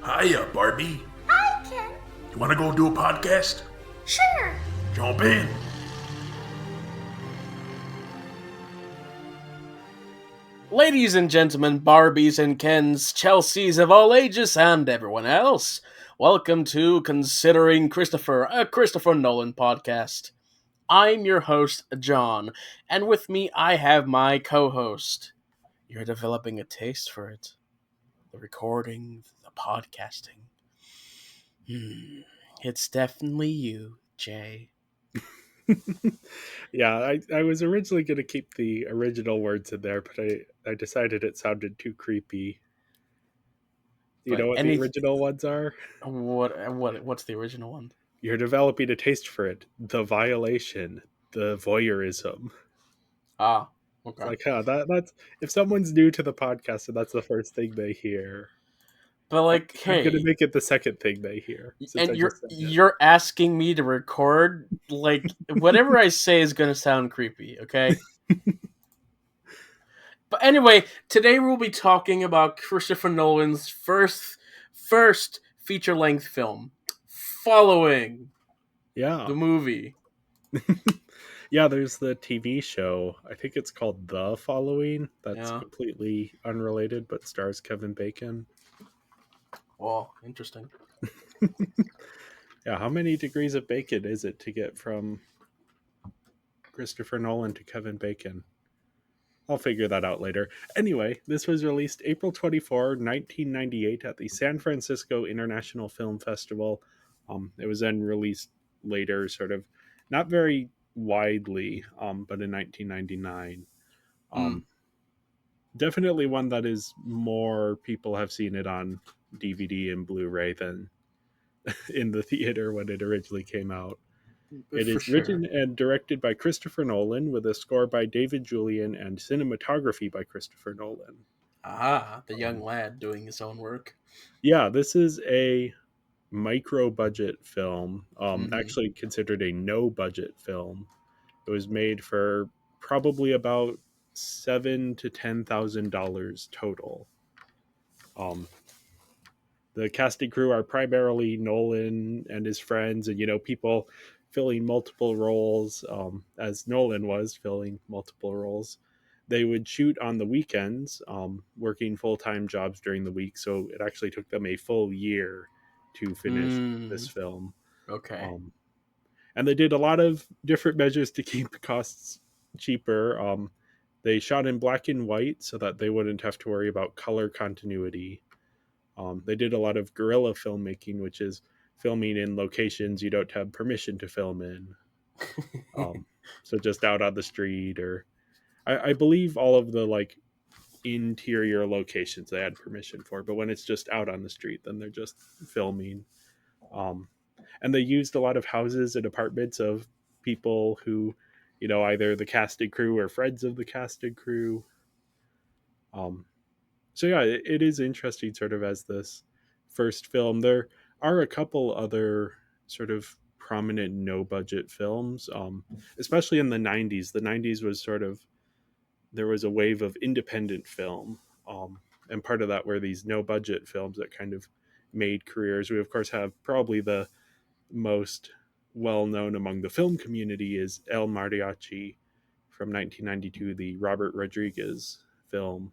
Hiya, Barbie. Hi, Ken. You want to go do a podcast? Sure. Jump in. Ladies and gentlemen, Barbies and Kens, Chelseas of all ages, and everyone else, welcome to Considering Christopher, a Christopher Nolan podcast. I'm your host, John, and with me I have my co-host. You're developing a taste for it. The recording, the podcasting. It's definitely you, Jay. Yeah, I was originally going to keep the original words in there, but I decided it sounded too creepy. Do you But know what the original ones are? What's the original one? You're developing a taste for it. The violation, the voyeurism. Ah, It's okay. like, that's if someone's new to the podcast and that's the first thing they hear. But like, I'm going to hey, make it the second thing they hear. Since and I just said it. you're asking me to record, like, whatever I say is gonna sound creepy, okay? But anyway, today we'll be talking about Christopher Nolan's first feature length film, following Yeah. the movie. Yeah, there's the TV show. I think it's called The Following. That's Yeah. completely unrelated, but stars Kevin Bacon. Well, interesting. Yeah, how many degrees of bacon is it to get from Christopher Nolan to Kevin Bacon? I'll figure that out later. Anyway, this was released April 24, 1998 at the San Francisco International Film Festival. It was then released later, sort of not very widely, but in 1999. Definitely one that is more people have seen it on DVD and Blu-ray than in the theater when it originally came out. It For is sure. written and directed by Christopher Nolan with a score by David Julian and cinematography by Christopher Nolan. The young lad doing his own work. Yeah, this is a micro budget film, Mhm. actually considered a no budget film. It was made for probably about $7,000 to $10,000 total. The cast and crew are primarily Nolan and his friends, and people filling multiple roles, as Nolan was filling multiple roles. They would shoot on the weekends, working full-time jobs during the week, so it actually took them a full year to finish this film. Okay. And they did a lot of different measures to keep costs cheaper. They shot in black and white so that they wouldn't have to worry about color continuity. They did a lot of guerrilla filmmaking, which is filming in locations you don't have permission to film in. So just out on the street, or I believe all of the interior locations they had permission for, but when it's just out on the street, then they're just filming. And they used a lot of houses and apartments of people who, either the cast and crew or friends of the cast and crew. So yeah, it is interesting sort of as this first film. There are a couple other sort of prominent no budget films, especially in the 90s. The 90s was sort of, there was a wave of independent film, and part of that were these no budget films that kind of made careers. We of course have probably the most well known among the film community is El Mariachi from 1992, the Robert Rodriguez film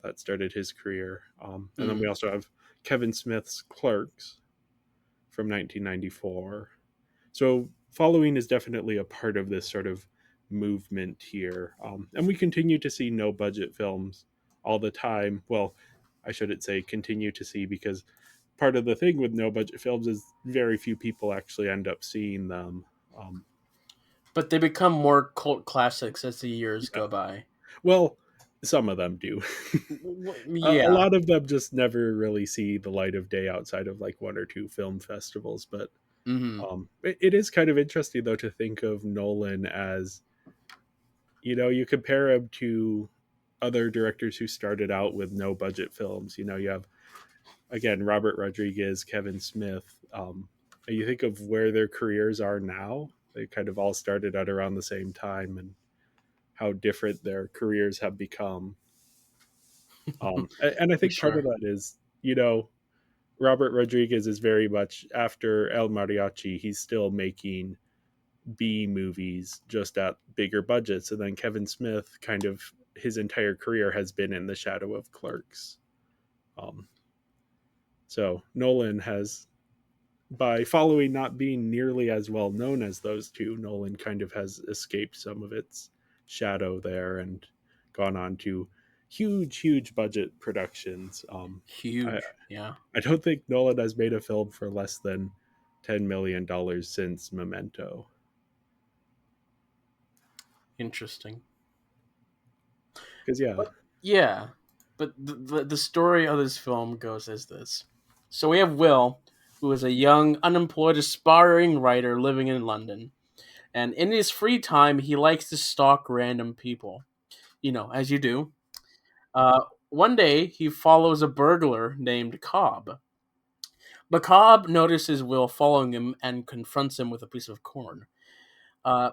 that started his career. And then we also have Kevin Smith's Clerks from 1994. So following is definitely a part of this sort of movement here. And we continue to see no budget films all the time. Well, I shouldn't say continue to see, because part of the thing with no budget films is very few people actually end up seeing them. But they become more cult classics as the years Yeah. go by. Well, some of them do. A Yeah. lot of them just never really see the light of day outside of one or two film festivals. But it is kind of interesting, though, to think of Nolan as, you compare him to other directors who started out with no budget films. You have, again, Robert Rodriguez, Kevin Smith. You think of where their careers are now. They kind of all started at around the same time, and how different their careers have become. And I think part of that is, Robert Rodriguez is very much after El Mariachi. He's still making B movies just at bigger budgets, and then Kevin Smith, kind of his entire career has been in the shadow of Clerks. Um, so Nolan has, by following not being nearly as well known as those two, Nolan kind of has escaped some of its shadow there and gone on to huge budget productions. I, Huge. Yeah. I don't think Nolan has made a film for less than $10 million since Memento. Interesting. Because yeah, But yeah, but the story of this film goes as this. So we have Will, who is a young, unemployed, aspiring writer living in London. And in his free time, he likes to stalk random people. You know, as you do. One day, he follows a burglar named Cobb. But Cobb notices Will following him and confronts him with a piece of corn. Uh,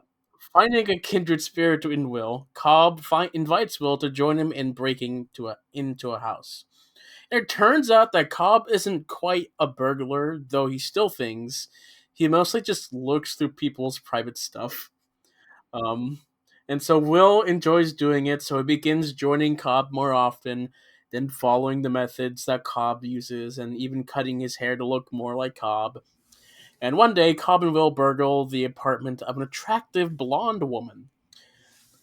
Finding a kindred spirit in Will, Cobb invites Will to join him in breaking into a house. It turns out that Cobb isn't quite a burglar, though he steals things. He mostly just looks through people's private stuff. Um, and so Will enjoys doing it, so he begins joining Cobb more often, then following the methods that Cobb uses, and even cutting his hair to look more like Cobb. And one day, Cobb and Will burgle the apartment of an attractive blonde woman.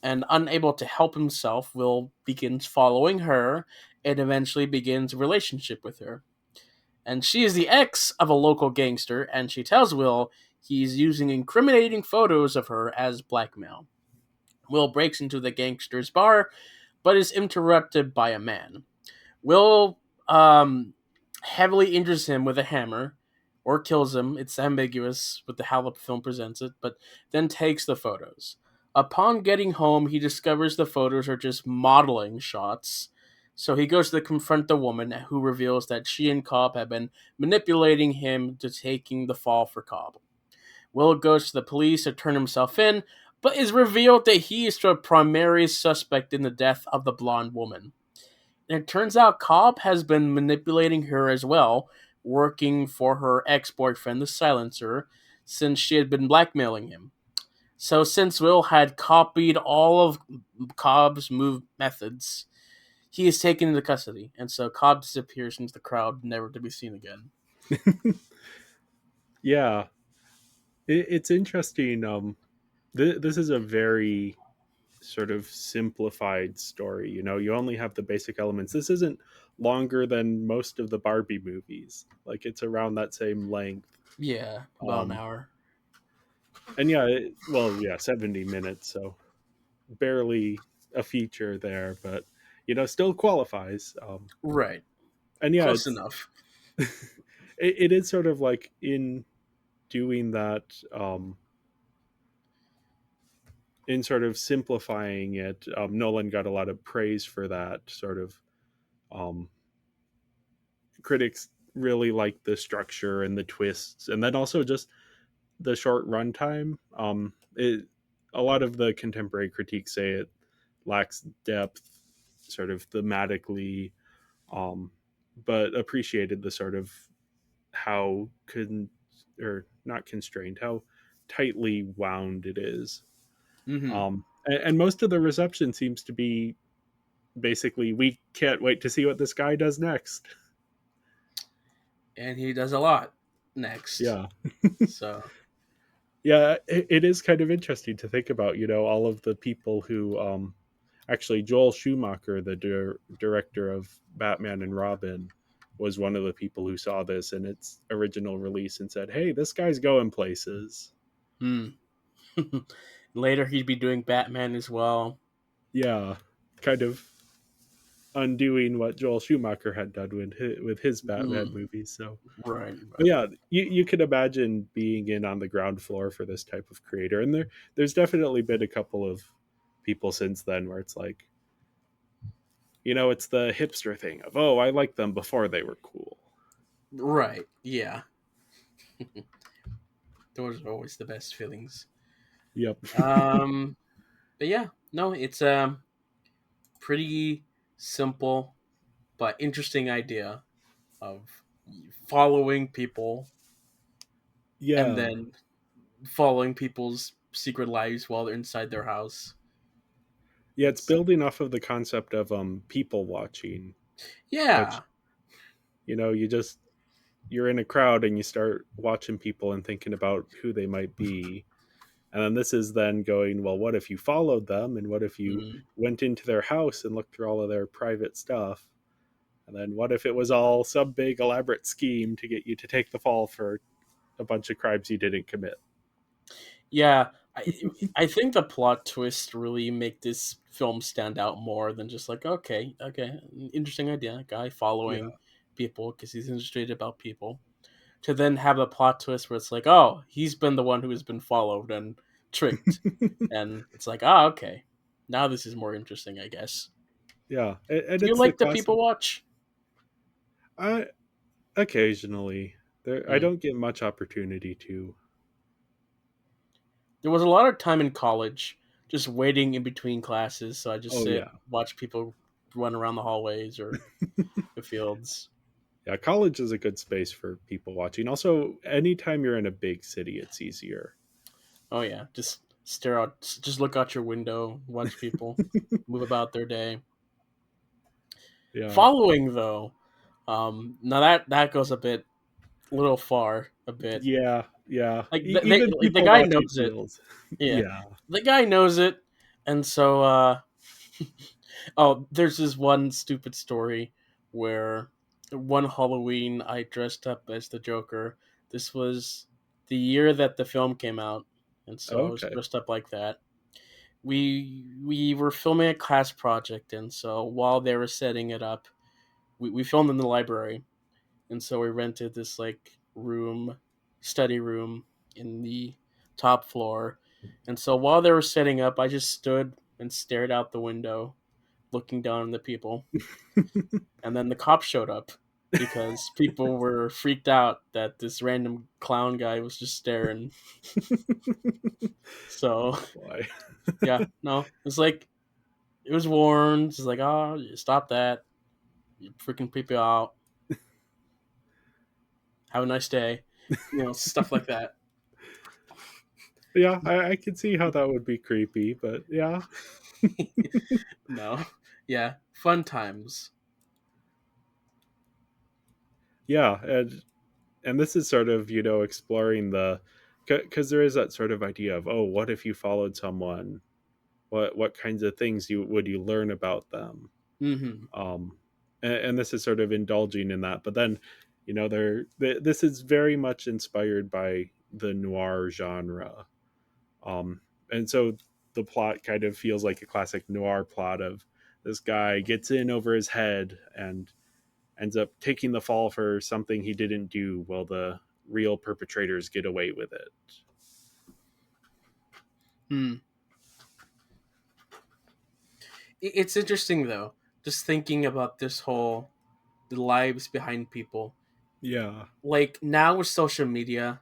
And unable to help himself, Will begins following her and eventually begins a relationship with her. And she is the ex of a local gangster, and she tells Will he's using incriminating photos of her as blackmail. Will breaks into the gangster's bar, but is interrupted by a man. Will heavily injures him with a hammer, or kills him. It's ambiguous with how the film presents it, but then takes the photos. Upon getting home, he discovers the photos are just modeling shots. So he goes to confront the woman, who reveals that she and Cobb have been manipulating him to taking the fall for Cobb. Will goes to the police to turn himself in, but is revealed that he is the primary suspect in the death of the blonde woman. And it turns out Cobb has been manipulating her as well, working for her ex-boyfriend, the Silencer, since she had been blackmailing him. So since Will had copied all of Cobb's move methods, he is taken into custody, and so Cobb disappears into the crowd, never to be seen again. yeah, it's interesting. This is a very sort of simplified story. You know, you only have the basic elements. This isn't longer than most of the Barbie movies. Like it's around that same length. Yeah, about an Um, hour. and yeah, well, yeah, 70 minutes, so barely a feature there, but you know, still qualifies. Right, And yeah, close it's enough. it is sort of like in doing that, in sort of simplifying it. Nolan got a lot of praise for that sort of. Um, Critics really like the structure and the twists, and then also just the short runtime. A lot of the contemporary critiques say it lacks depth, sort of thematically, um, but appreciated the sort of how or not constrained, how tightly wound it is. Mm-hmm. And most of the reception seems to be basically, we can't wait to see what this guy does next. And he does a lot next. Yeah. So Yeah, it is kind of interesting to think about, you know, all of the people who, actually, Joel Schumacher, the director of Batman and Robin, was one of the people who saw this in its original release and said, hey, this guy's going places. hmm. Later he'd be doing Batman as well. Yeah, kind of undoing what Joel Schumacher had done with his Batman Mm, movies. So, right, but right. yeah, you could imagine being in on the ground floor for this type of creator, and there's definitely been a couple of people since then where it's like, you know, it's the hipster thing of, oh, I liked them before they were cool. Right, yeah. Those are always the best feelings. Yep. Um, but yeah, no, it's a pretty simple but interesting idea of following people and Yeah. then following people's secret lives while they're inside their house. Yeah, it's It's building off of the concept of people watching, which, yeah. you just you're in a crowd and you start watching people and thinking about who they might be. And then this is then going, well, what if you followed them? And what if you Mm. went into their house and looked through all of their private stuff? And then what if it was all some big elaborate scheme to get you to take the fall for a bunch of crimes you didn't commit? Yeah, I think the plot twist really make this film stand out more than just like okay, interesting idea, guy Yeah. following people because he's interested about people. To then have a plot twist where it's like, oh, he's been the one who has been followed and tricked, and it's like, ah, okay, now this is more interesting, I guess. Yeah. And Do you it's the like the classic. people watch? I occasionally I Mm. don't get much opportunity to. There was a lot of time in college just waiting in between classes, so I just Oh sit, yeah. watch people run around the hallways or the fields. Yeah, college is a good space for people watching. Also, anytime you're in a big city, it's easier. Oh yeah, just stare out, just look out your window, watch people move about their day. Yeah. Following though, now that goes a little far, a bit. Yeah, yeah. Like Even like the people guy watching knows it. feels. Yeah, Yeah. the guy knows it, and so oh, there's this one stupid story where one Halloween I dressed up as the Joker. This was the year that the film came out, and so I was Okay. dressed up like that. We were filming a class project, and so while they were setting it up, we filmed in the library, and so we rented this like room, study room in the top floor, and so while they were setting up, I just stood and stared out the window, looking down on the people, and then the cops showed up because people were freaked out that this random clown guy was just staring. So Oh boy. yeah, no, it's like it was warned. It's like, oh, stop that. You freaking people out. Have a nice day. Stuff like that. Yeah, I can see how that would be creepy, but yeah. No. Yeah. Fun times. Yeah, and this is sort of, exploring the because there is that sort of idea of, oh, what if you followed someone? What kinds of things you learn about them? Mm-hmm. And this is sort of indulging in that, but then this is very much inspired by the noir genre, and so the plot kind of feels like a classic noir plot of this guy gets in over his head and ends up taking the fall for something he didn't do while the real perpetrators get away with it. Hmm. It's interesting though, just thinking about this whole the lives behind people. Yeah. Like now with social media,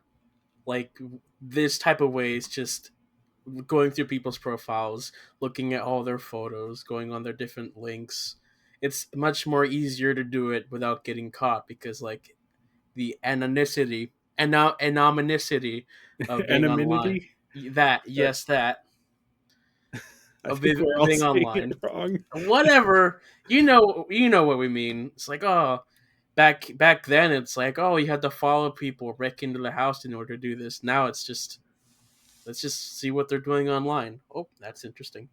like this type of way is just going through people's profiles, looking at all their photos, going on their different links. It's much more easier to do it without getting caught because like the anonymity of being online. Anonymity. That Uh, yes, that I think we're of all being saying it online. wrong. Whatever, you know what we mean. It's like back then it's like you had to follow people, break into the house in order to do this. Now it's just let's just see what they're doing online. Oh, that's interesting.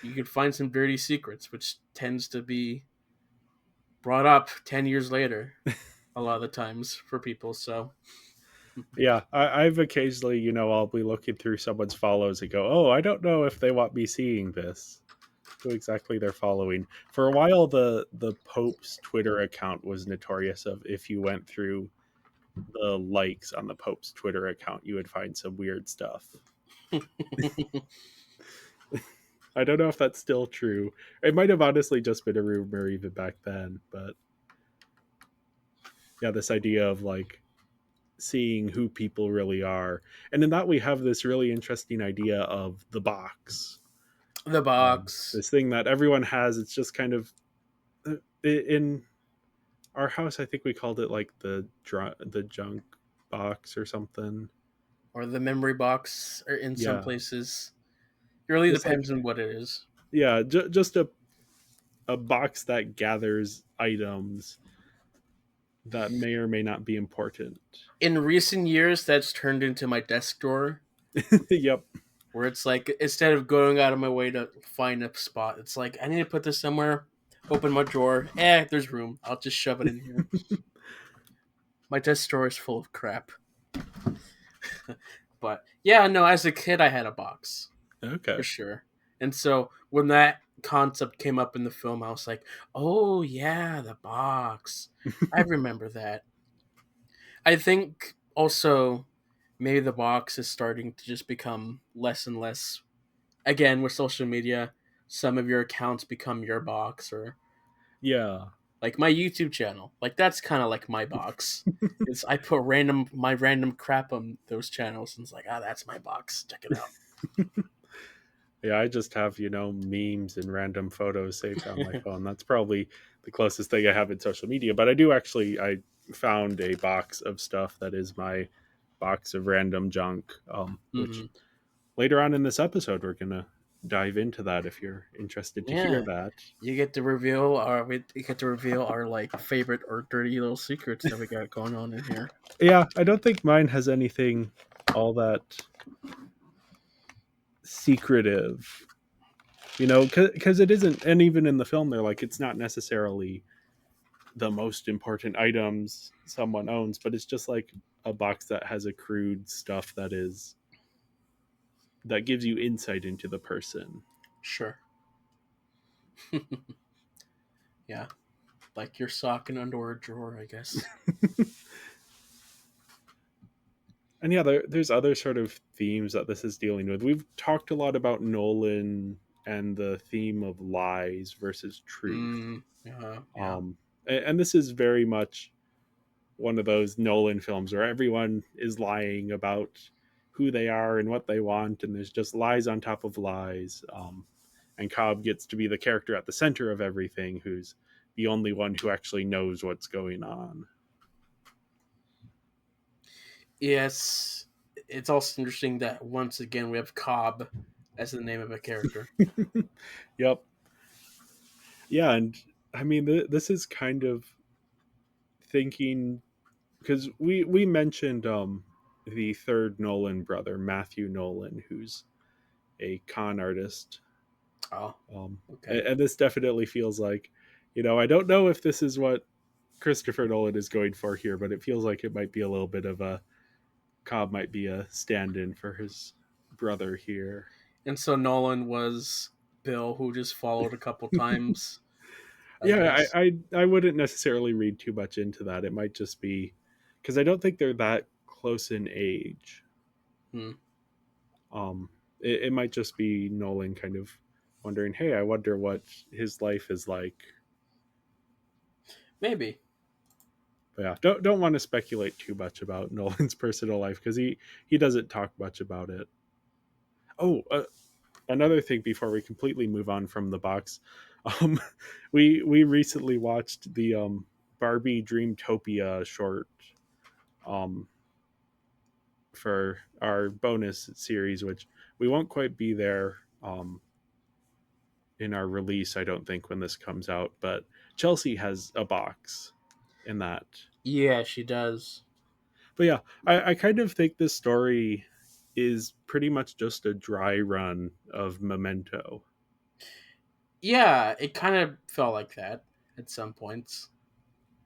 You can find some dirty secrets, which tends to be brought up 10 years later a lot of the times for people. So, Yeah, I've occasionally, I'll be looking through someone's follows and go, oh, I don't know if they want me seeing this. Who exactly they're following. For a while, the Pope's Twitter account was notorious of if you went through the likes on the Pope's Twitter account, you would find some weird stuff. I don't know if that's still true. It might have honestly just been a rumor even back then, but yeah, this idea of like seeing who people really are. And in that we have this really interesting idea of the box. the box. This thing that everyone has, it's just kind of in Our house, I think we called it like the junk box or something. Or the memory box, or in some Yeah, places. It really just like depends on what it is. yeah, just a box that gathers items that may or may not be important. In recent years, that's turned into my desk drawer, Yep. where it's like instead of going out of my way to find a spot, it's like I need to put this somewhere. Open my drawer. There's room. I'll just shove it in here. My desk drawer is full of crap. But yeah, no, as a kid, I had a box Okay. for sure. And so when that concept came up in the film, I was like, oh yeah, the box. I remember that. I think also maybe the box is starting to just become less and less. Again, with social media, some of your accounts become your box, or Yeah. like my YouTube channel. Like that's kind of like my box. Is I put my random crap on those channels, and it's like, that's my box. Check it out. Yeah, I just have, memes and random photos saved on my phone. That's probably the closest thing I have in social media. But I found a box of stuff that is my box of random junk, which Hmm. later on in this episode, we're going to dive into that if you're interested to hear Yeah, that. you get to reveal our like favorite or dirty little secrets that we got going on in here. Yeah, I don't think mine has anything all that secretive, because it isn't. And even in the film, they're like, it's not necessarily the most important items someone owns, but it's just like a box that has accrued stuff that gives you insight into the person. Sure. Yeah, like your sock and underwear drawer, I guess. And yeah, there's other sort of themes that this is dealing with. We've talked a lot about Nolan and the theme of lies versus truth. Yeah, yeah. Um, and this is very much one of those Nolan films where everyone is lying about who they are and what they want, and there's just lies on top of lies. And Cobb gets to be the character at the center of everything, who's the only one who actually knows what's going on. Yes, it's also interesting that once again we have Cobb as the name of a character. Yep. Yeah, and I mean, this is kind of thinking, because we mentioned the third Nolan brother, Matthew Nolan, who's a con artist. Oh, Um, okay. and this definitely feels like, I don't know if this is what Christopher Nolan is going for here, but it feels like it might be a little bit of a Cobb might be a stand-in for his brother here. And so Nolan was Bill, who just followed a couple times, I Yeah, guess. I wouldn't necessarily read too much into that. It might just be because I don't think they're that close in age. Hmm. Um, it might just be Nolan kind of wondering, hey, I wonder what his life is like. Maybe. But yeah, don't want to speculate too much about Nolan's personal life because he doesn't talk much about it. Oh, another thing before we completely move on from the box, um, we recently watched the Barbie Dreamtopia short um, for our bonus series, which we won't quite be there in our release, I don't think, when this comes out. But Chelsea has a box in that. Yeah, she does. But yeah, I kind of think this story is pretty much just a dry run of Memento. Yeah, it kind of felt like that at some points.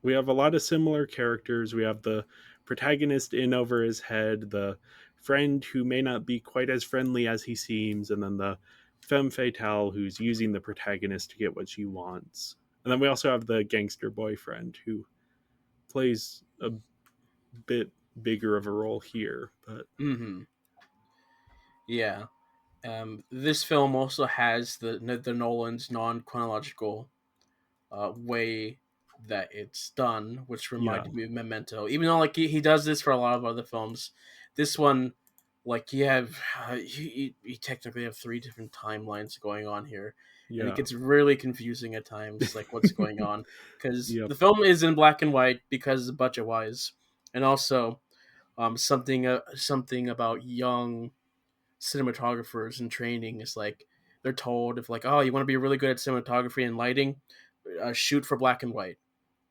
We have a lot of similar characters. We have the protagonist in over his head, the friend who may not be quite as friendly as he seems, and then the femme fatale who's using the protagonist to get what she wants. And then we also have the gangster boyfriend who plays a bit bigger of a role here. But Mm-hmm. Yeah. This film also has the Nolan's non chronological way that it's done, which yeah, reminded me of Memento. Even though like he does this for a lot of other films, this one like you technically have three different timelines going on here. and it Yeah. gets really confusing at times, like what's going on, because Yep. the film is in black and white because budget wise, and also something about young cinematographers in training is like they're told if like, oh, you want to be really good at cinematography and lighting, shoot for black and white,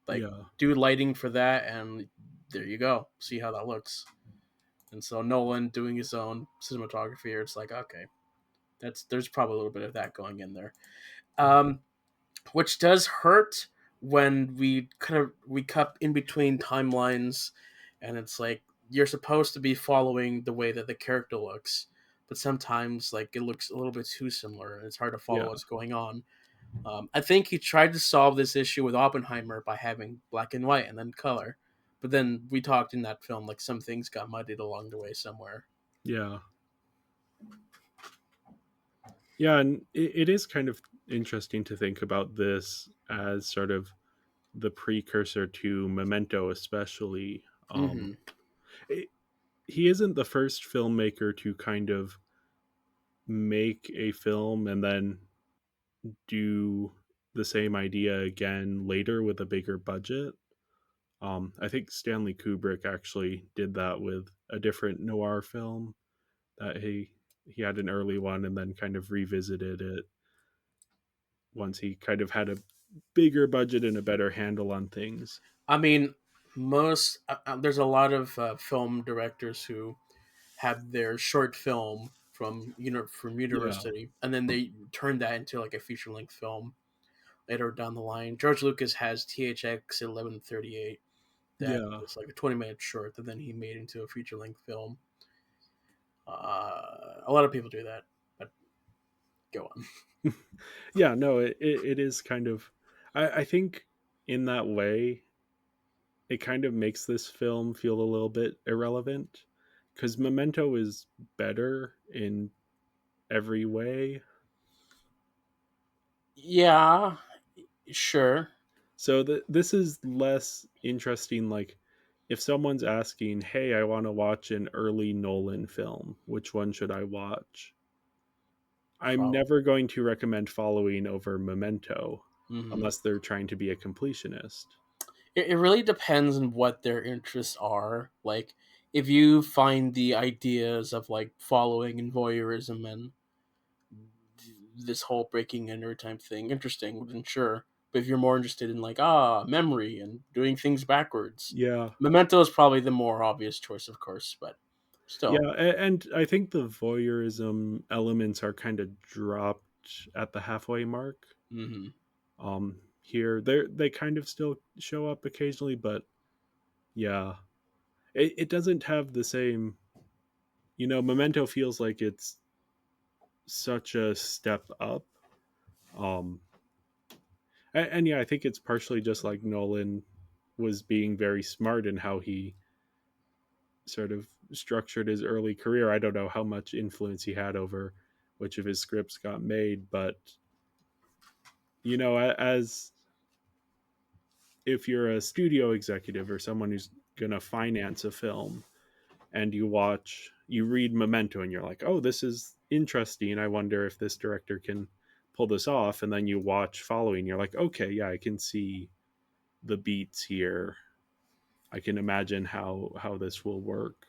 like Yeah. do lighting for that, and there you go, see how that looks. And so Nolan doing his own cinematography, it's like, okay, there's probably a little bit of that going in there, um, which does hurt when we cut in between timelines, and it's like you're supposed to be following the way that the character looks, but sometimes like it looks a little bit too similar, and it's hard to follow Yeah. what's going on. I think he tried to solve this issue with Oppenheimer by having black and white and then color, but then we talked in that film like some things got muddied along the way somewhere. Yeah. Yeah, and it is kind of interesting to think about this as sort of the precursor to Memento, especially. Mm-hmm. It, he isn't the first filmmaker to kind of make a film and then do the same idea again later with a bigger budget. I think Stanley Kubrick actually did that with a different noir film that he had an early one and then kind of revisited it once he kind of had a bigger budget and a better handle on things. I mean, most there's a lot of film directors who have their short film from Yeah, university, and then they turn that into like a feature length film later down the line. George Lucas has THX 1138 that yeah, was like a 20-minute short that then he made into a feature length film. A lot of people do that, but go on. yeah. No, it is kind of. I think in that way, it kind of makes this film feel a little bit irrelevant because Memento is better in every way. Yeah, sure. So this is less interesting. Like, if someone's asking, "Hey, I want to watch an early Nolan film. Which one should I watch?" I'm Follow. never going to recommend Following over Memento Mm-hmm. unless they're trying to be a completionist. It really depends on what their interests are. Like, if you find the ideas of like following and voyeurism and this whole breaking enter type thing interesting, then sure. But if you're more interested in like memory and doing things backwards, Yeah. Memento is probably the more obvious choice, of course. But still, Yeah, and I think the voyeurism elements are kind of dropped at the halfway mark. mm-hmm. Here they kind of still show up occasionally, but yeah, it doesn't have the same. Memento feels like it's such a step up. Um, and yeah, I think it's partially just like Nolan was being very smart in how he sort of structured his early career. I don't know how much influence he had over which of his scripts got made, but as if you're a studio executive or someone who's going to finance a film and you read Memento and you're like, "Oh, this is interesting. I wonder if this director can pull this off." And then you watch Following, you're like, "Okay, yeah, I can see the beats here. I can imagine how this will work."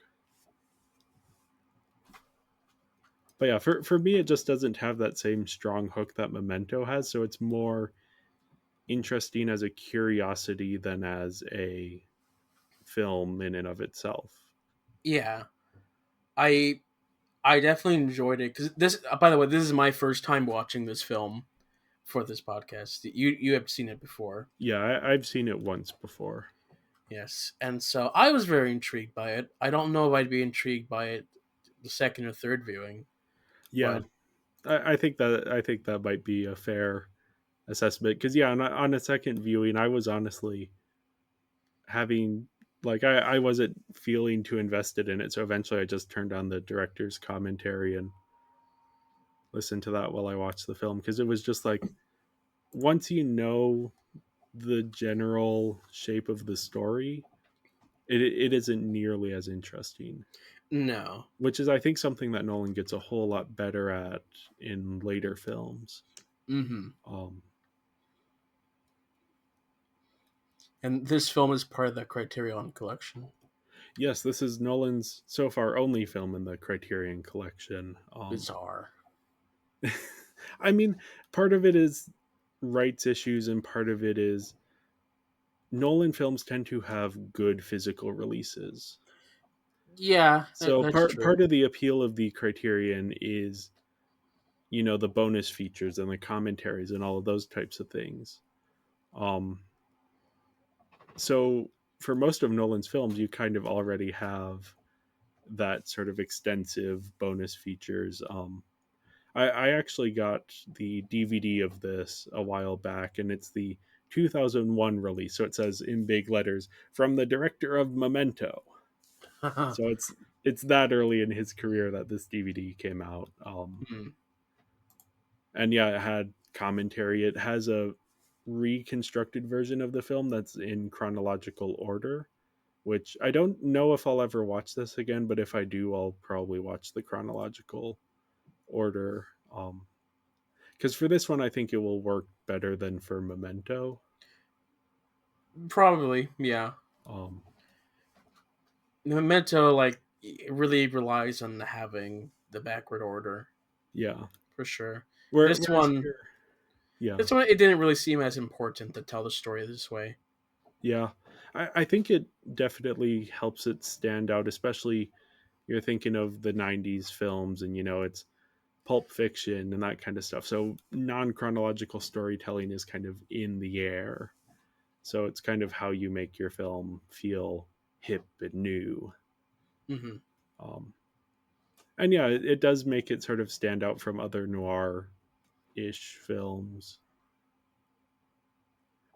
But yeah, for me, it just doesn't have that same strong hook that Memento has. So it's more interesting as a curiosity than as a film in and of itself. Yeah, I I definitely enjoyed it because this. By the way, this is my first time watching this film for this podcast. You have seen it before. Yeah, I've seen it once before. Yes, and so I was very intrigued by it. I don't know if I'd be intrigued by it the second or third viewing, Yeah, but I think that might be a fair assessment because yeah, on a second viewing, I was honestly having like I wasn't feeling too invested in it, so eventually I just turned on the director's commentary and listened to that while I watched the film because it was just like once you know the general shape of the story, it isn't nearly as interesting. no. Which is, I think, something that Nolan gets a whole lot better at in later films. Mm-hmm. Um, And this film is part of the Criterion Collection. yes, this is Nolan's so far only film in the Criterion Collection. Bizarre. I mean, part of it is rights issues, and part of it is Nolan films tend to have good physical releases. Yeah, So that's part true. of the appeal of the Criterion is, the bonus features and the commentaries and all of those types of things. Um, so for most of Nolan's films, you kind of already have that sort of extensive bonus features. I actually got the DVD of this a while back, and it's the 2001 release. So it says in big letters from the director of Memento. So it's that early in his career that this DVD came out. Hmm. And yeah, it had commentary. It has a reconstructed version of the film that's in chronological order, which I don't know if I'll ever watch this again, but if I do, I'll probably watch the chronological order. Because for this one, I think it will work better than for Memento. Probably, yeah. Um, Memento, like, it really relies on having the backward order yeah. for sure. Where, This whereas one, here, yeah, this one, it didn't really seem as important to tell the story this way. yeah, I think it definitely helps it stand out, especially you're thinking of the '90s films, and it's Pulp Fiction and that kind of stuff. So non chronological storytelling is kind of in the air. So it's kind of how you make your film feel hip and new. Hmm. Um, and yeah, it does make it sort of stand out from other noir ish films.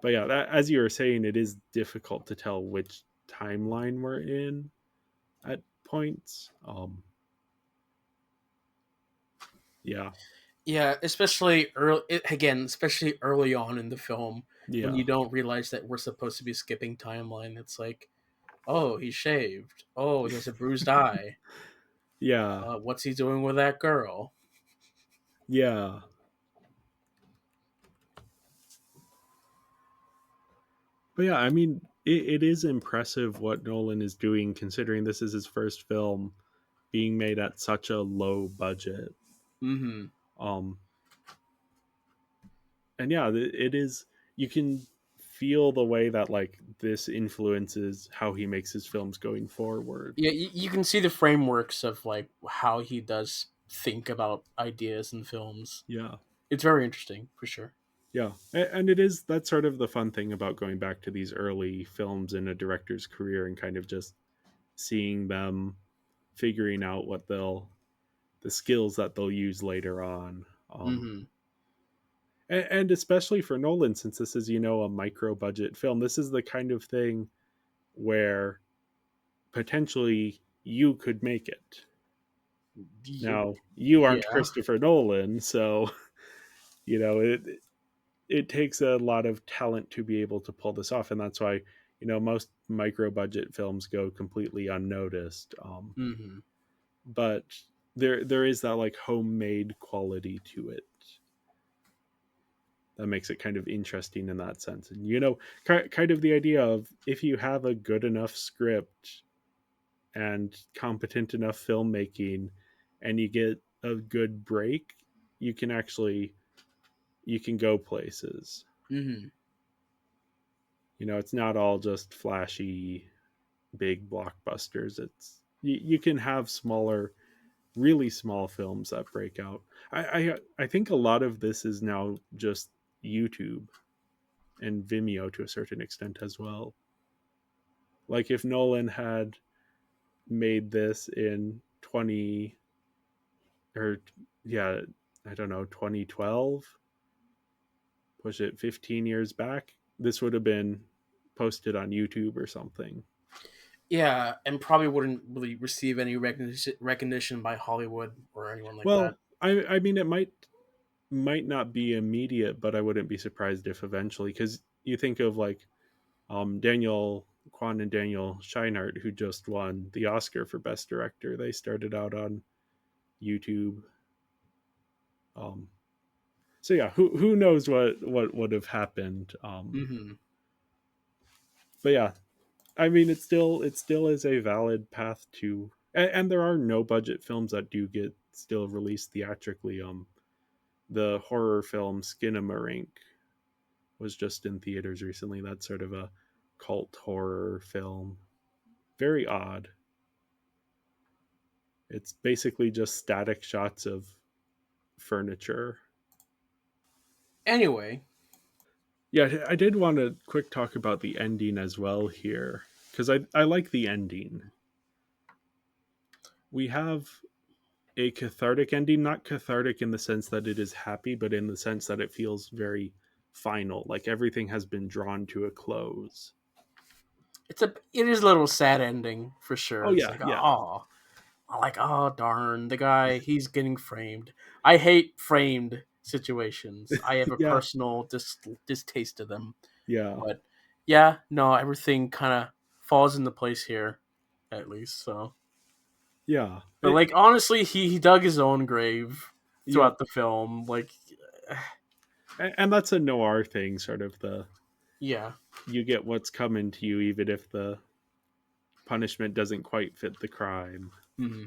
But yeah, as you were saying, it is difficult to tell which timeline we're in at points. Yeah, Yeah, especially early again, especially early on in the film when yeah, you don't realize that we're supposed to be skipping timeline. It's like, oh, he shaved. Oh, he has a bruised eye. yeah, What's he doing with that girl? yeah. But yeah, I mean, it is impressive what Nolan is doing, considering this is his first film being made at such a low budget. Hmm. Um, and yeah, it is. You can feel the way that like this influences how he makes his films going forward. Yeah, you can see the frameworks of like how he does think about ideas in films. Yeah, It's very interesting for sure. yeah, and it is that's sort of the fun thing about going back to these early films in a director's career and kind of just seeing them figuring out what the skills that they'll use later on. Hmm. And especially for Nolan, since this is a micro budget film, this is the kind of thing where potentially you could make it. Now you aren't Yeah. Christopher Nolan, so it takes a lot of talent to be able to pull this off, and that's why most micro budget films go completely unnoticed. Hmm. But there is that like homemade quality to it that makes it kind of interesting in that sense. And kind of the idea of if you have a good enough script and competent enough filmmaking and you get a good break, you can actually you can go places. Hmm. It's not all just flashy big blockbusters. You can have smaller, really small films that break out. I think a lot of this is now just YouTube and Vimeo to a certain extent as well. Like if Nolan had made this in 20 or yeah, I don't know, 2012, push it 15 years back, this would have been posted on YouTube or something. Yeah, and probably wouldn't really receive any recognition by Hollywood or anyone like that. Well, I mean it might not be immediate, but I wouldn't be surprised if eventually, cuz you think of like Daniel Kwan and Daniel Scheinert, who just won the Oscar for Best Director. They started out on YouTube. Um, So yeah, who knows what would have happened? Mm-hmm. But yeah, I mean, it still is a valid path to, and there are no budget films that do get still released theatrically. The horror film Skinamarink was just in theaters recently. That's sort of a cult horror film. Very odd. It's basically just static shots of furniture. Anyway. Yeah, I did want to quick talk about the ending as well here because I like the ending. We have a cathartic ending, not cathartic in the sense that it is happy, but in the sense that it feels very final, like everything has been drawn to a close. It is a little sad ending for sure. Oh It's yeah, like, yeah, oh, like, oh darn, the guy, he's getting framed. I hate framed situations. I have a yeah, personal distaste to them. yeah, But yeah, no, everything kind of falls into place here, at least. So, yeah. but like honestly, he dug his own grave Yep. throughout the film. Like, And that's a noir thing, sort of the yeah. you get what's coming to you, even if the punishment doesn't quite fit the crime. Hmm.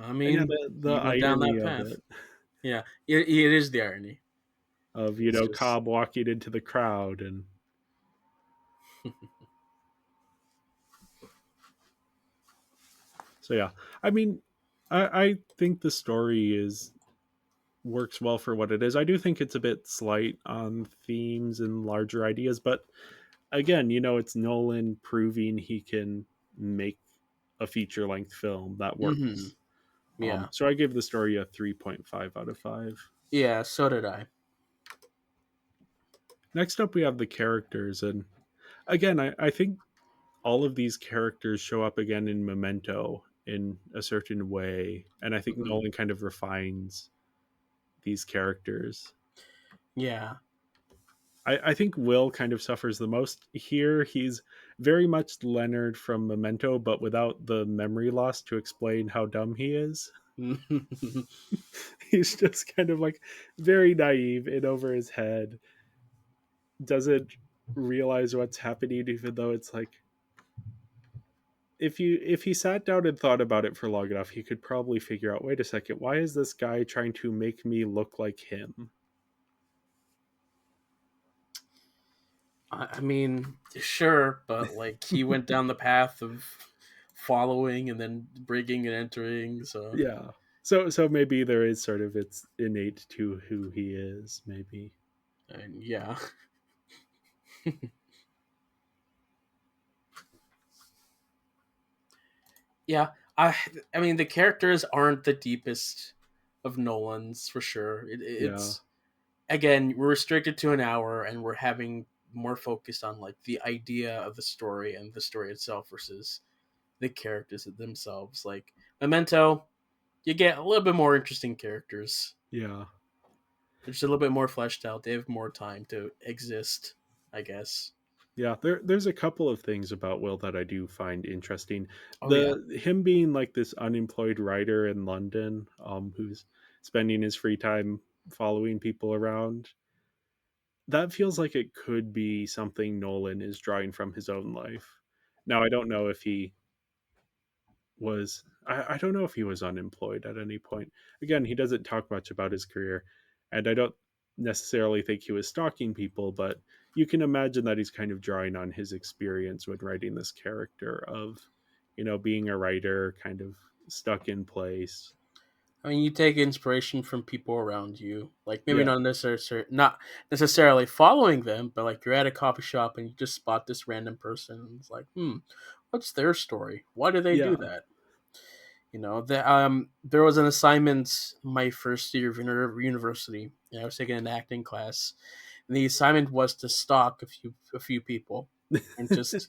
I And yeah, mean, the he went down irony that of path. it, Yeah, it is the irony. of It's just Cobb walking into the crowd, and so yeah. I mean, I think the story is works well for what it is. I do think it's a bit slight on themes and larger ideas, but again, it's Nolan proving he can make a feature length film that hmm. works. Yeah, So I gave the story a 3.5 out of 5. yeah. So did I. Next up, we have the characters. And again, I think all of these characters show up again in Memento in a certain way. And I think Hmm. Nolan kind of refines these characters. Yeah. I think Will kind of suffers the most here. He's very much Leonard from Memento, but without the memory loss to explain how dumb he is. He's just kind of like very naive and over his head, doesn't realize what's happening, even though it's like if he sat down and thought about it for long enough, he could probably figure out, wait a second, why is this guy trying to make me look like him? I mean, sure, but like he went down the path of following and then breaking and entering. So, Yeah. So maybe there is sort of it's innate to who he is, maybe. and yeah, yeah. I I mean, the characters aren't the deepest of Nolan's for sure. Yeah. It's again, we're restricted to an hour, and we're having more focused on like the idea of the story and the story itself versus the characters themselves. Like Memento, you get a little bit more interesting characters. Yeah. They're just a little bit more fleshed out. They have more time to exist, I guess. Yeah, there's a couple of things about Will that I do find interesting. Oh yeah. The him being like this unemployed writer in London, who's spending his free time following people around. That feels like it could be something Nolan is drawing from his own life. Now I don't know if he was I don't know if he was unemployed at any point. Again, he doesn't talk much about his career, and I don't necessarily think he was stalking people, but you can imagine that he's kind of drawing on his experience when writing this character of, being a writer, kind of stuck in place. I mean, you take inspiration from people around you, like maybe Yeah, not necessarily following them, but like you're at a coffee shop and you just spot this random person, and it's like, what's their story? Why do they do yeah, that? There was an assignment my first year of university. I was taking an acting class, and the assignment was to stalk a few people and just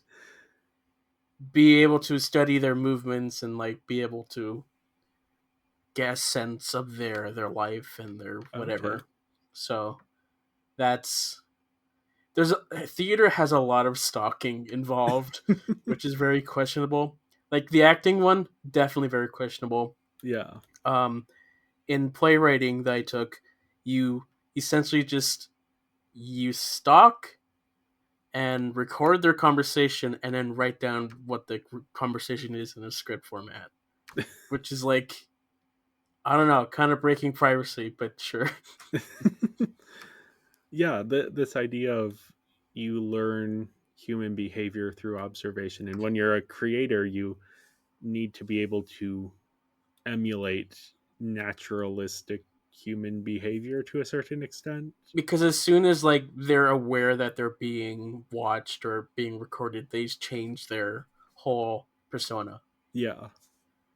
be able to study their movements and like be able to get a sense of their life and their okay. whatever. So that's theater has a lot of stalking involved, which is very questionable. Like the acting one, definitely very questionable. Yeah, Um, in playwriting that I took, you essentially just you stalk and record their conversation and then write down what the conversation is in a script format, which is like, I don't know, kind of breaking privacy, but sure. Yeah, this idea of you learn human behavior through observation, and when you're a creator, you need to be able to emulate naturalistic human behavior to a certain extent. Because as soon as like they're aware that they're being watched or being recorded, they change their whole persona. Yeah.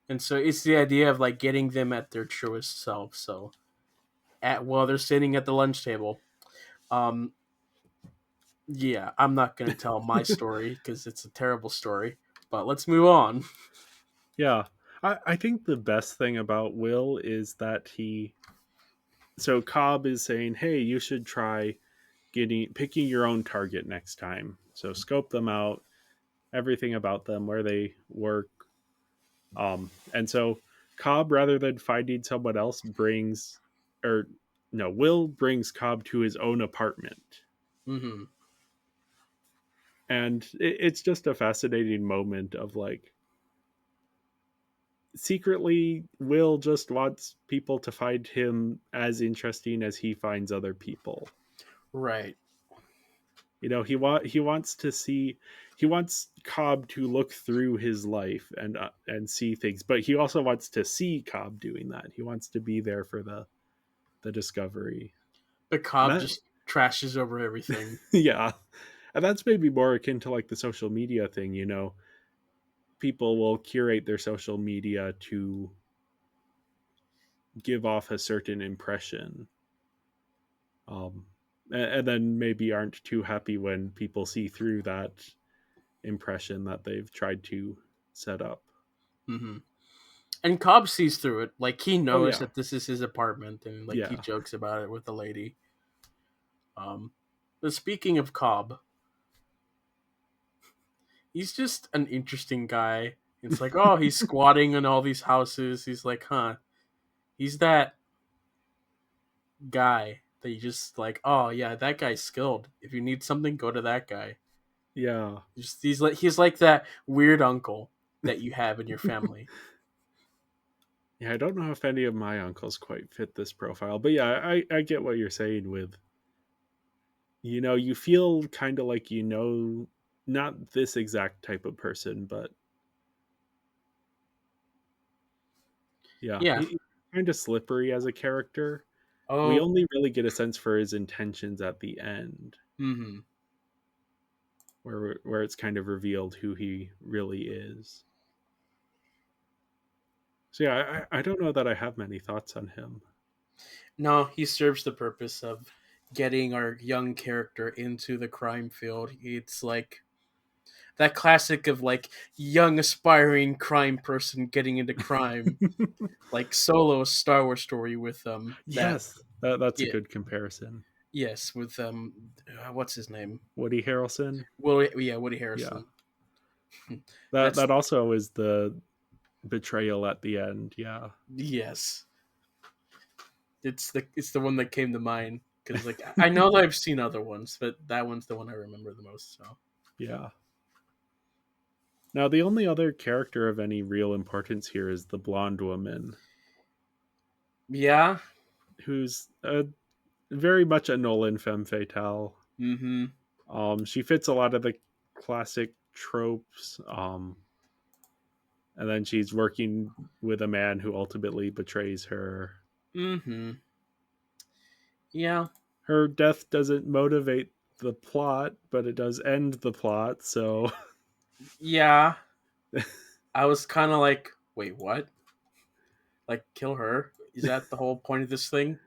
And so it's the idea of like getting them at their truest self. So at while they're sitting at the lunch table, um, yeah, I'm not gonna tell my story because it's a terrible story. But let's move on. Yeah. I think the best thing about Will is that so Cobb is saying, hey, you should try picking your own target next time. So scope them out, everything about them, where they work. And so Cobb, rather than finding someone else, or no, Will brings Cobb to his own apartment. Mm-hmm. And it's just a fascinating moment of like, secretly, Will just wants people to find him as interesting as he finds other people. Right. He wants to see, he wants Cobb to look through his life and see things, but he also wants to see Cobb doing that. He wants to be there for the discovery. But And Cobb that just trashes over everything. yeah. And that's maybe more akin to like the social media thing. People will curate their social media to give off a certain impression. And then maybe aren't too happy when people see through that impression that they've tried to set up. Mm-hmm. And Cobb sees through it. Like he Oh knows yeah, that this is his apartment, and like he yeah. jokes about it with the lady. But speaking of Cobb, he's just an interesting guy. It's like, oh, he's squatting in all these houses. He's like, huh? He's that guy that you just like, oh yeah, that guy's skilled. If you need something, go to that guy. Yeah. Just he's like that weird uncle that you have in your family. Yeah, I don't know if any of my uncles quite fit this profile, but yeah, I get what you're saying with, you feel kind of like, not this exact type of person, but yeah, Yeah. he's kind of slippery as a character. We Oh. only really get a sense for his intentions at the end, Mm-hmm. where it's kind of revealed who he really is. So yeah, I don't know that I have many thoughts on him. No, he serves the purpose of getting our young character into the crime field. It's like that classic of like young aspiring crime person getting into crime, like Solo Star Wars story with that Yes, that's a yeah, good comparison. yes, with what's his name? Woody Harrelson. Woody Yeah, Harrison. that That's also is the betrayal at the end. Yeah, yes. It's the one that came to mind because like I know that I've seen other ones, but that one's the one I remember the most. So yeah. Now the only other character of any real importance here is the blonde woman, yeah. who's very much a Nolan femme fatale. Mm-hmm. She fits a lot of the classic tropes. And then she's working with a man who ultimately betrays her. Mm-hmm. Yeah. Her death doesn't motivate the plot, but it does end the plot. So Yeah. I was kind of like, wait, what? Like, kill her? Is that the whole point of this thing?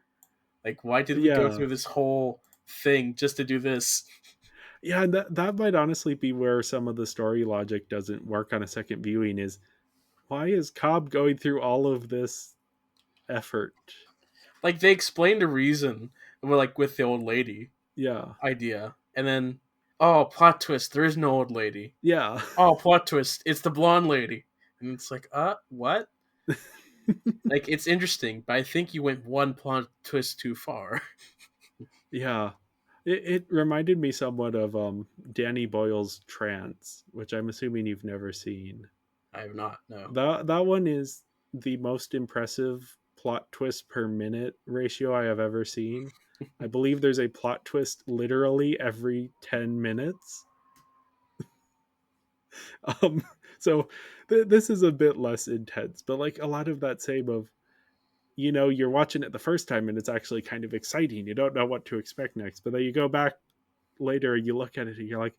Like, why did we go yeah, through this whole thing just to do this? yeah, that might honestly be where some of the story logic doesn't work on a second viewing. Is why is Cobb going through all of this effort? Like, they explained a reason, like with the old lady Yeah, idea, and then, oh, plot twist, there is no old lady. yeah, Oh, plot twist, it's the blonde lady, and it's like, what? Like, it's interesting, but I think you went one plot twist too far. Yeah. It reminded me somewhat of Danny Boyle's Trance, which I'm assuming you've never seen. I have not, no. That one is the most impressive plot twist per minute ratio I have ever seen. I believe there's a plot twist literally every 10 minutes. Um, so this is a bit less intense, but like a lot of that same of, you're watching it the first time and it's actually kind of exciting. You don't know what to expect next, but then you go back later and you look at it and you're like,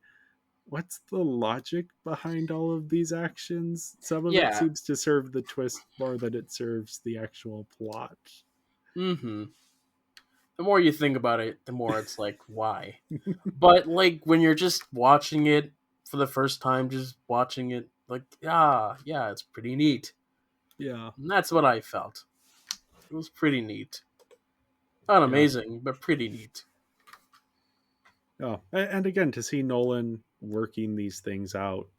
what's the logic behind all of these actions? Some of it Yeah. seems to serve the twist more than it serves the actual plot. Mm-hmm. The more you think about it, the more it's like, why? But like when you're just watching it for the first time, just watching it, like, yeah, it's pretty neat. Yeah, And that's what I felt. It was pretty neat. Not yeah. amazing, but pretty neat. Oh, and again, to see Nolan working these things out